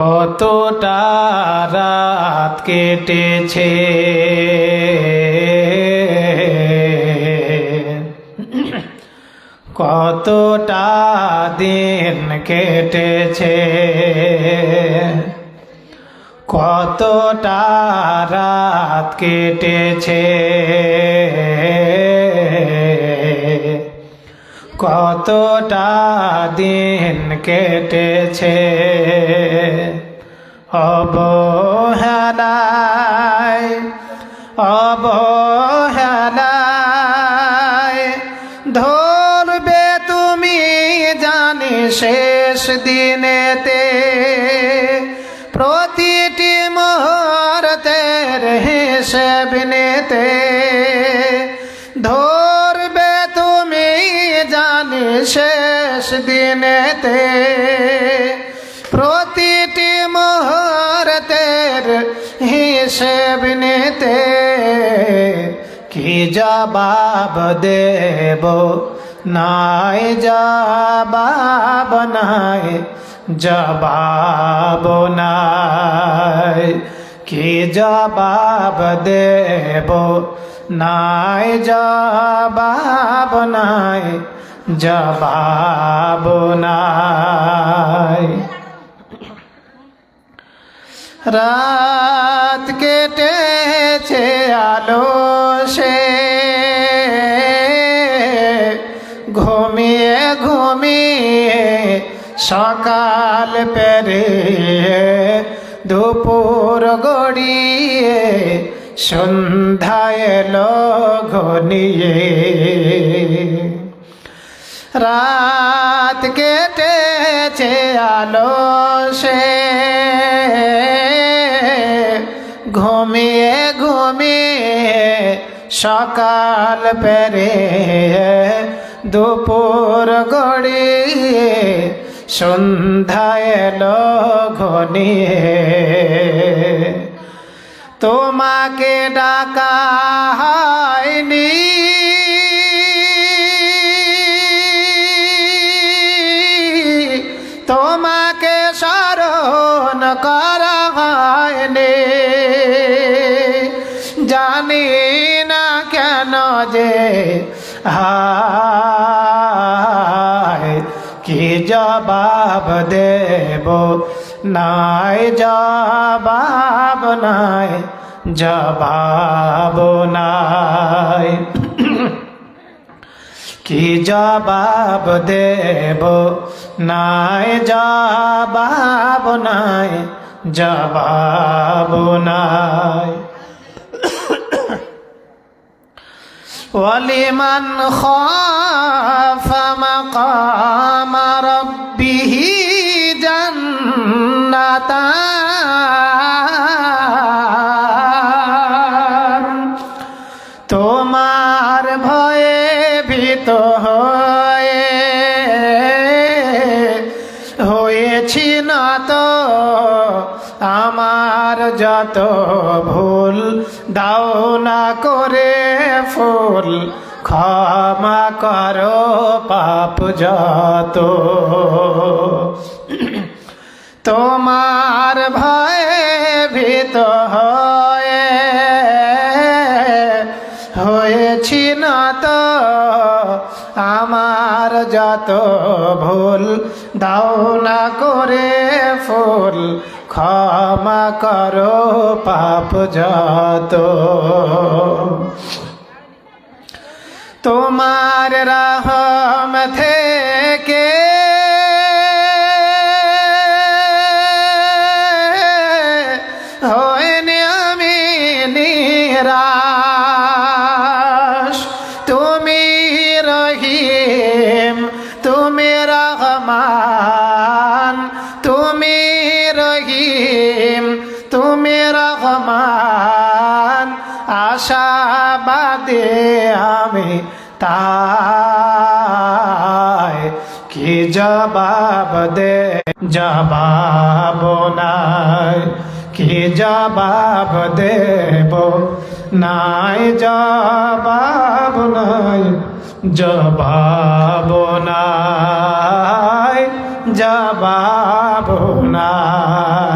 কতটা রাত কেটেছে, কতটা দিন কেটেছে, কতটা রাত কেটেছে, কতটা দিন কেটেছে। অবহেলায় অবহেলায় ধরবে তুমি জানি শেষ দিনেতে, প্রতিটি মুহূর্তের হিসেব নিতে। ধরবে তুমি জানি শেষ দিনেতে, প্রতিটি মুহূর্তের হিসেব নিতে। কি জবাব দেব নাই জবাব নাই, জবাব নাই। কি জবাব দেব নাই জবাব নাই, জবাব নাই। রাত কেটেছে আলসে, ঘুমিয়ে ঘুমিয়ে সকাল পেরিয়ে দুপুর গড়িয়ে সন্ধ্যা এলো ঘনিয়ে। রাত কেটেছে আলসে, ঘুমিয়ে ঘুমিয়ে সকাল পেরিয়ে দুপুর গড়িয়ে সন্ধ্যা এলো ঘনিয়ে। তোমাকে ডাকা হয়নি, তোমাকে স্মরণ করা হয়নি। জানি না কেন যে হায়, কি জবাব দেব নাই জবাব নাই, জবাব নাই। কি জবাব দেব নাই জবাব নাই, জবাব নাই। ওয়ালিমান খাফা মাকামা রাব্বিহি জান্নাতান। তোমার ভয়ে ভীত হয়েছি না তো আমার যত ভুল, দাও না করে ফুল ক্ষমা করো পাপ যত। তোমার ভয়ে ভীত হয়েছি না তো আমার যত ভুল, দাও না করে ফুল ক্ষমা করো পাপ যত। তোমার রহম থেকে হইনি আমি নিরাশ। তুমি রহিম, তুমি রহমান, তুমি রহিম, তুমি রহমান। আশাবাদী আমি তাই, কি জবাব দে জবাব নাই। কি জবাব দেব নাই জবাব নাই, জবাব নাই, জবাব নাই।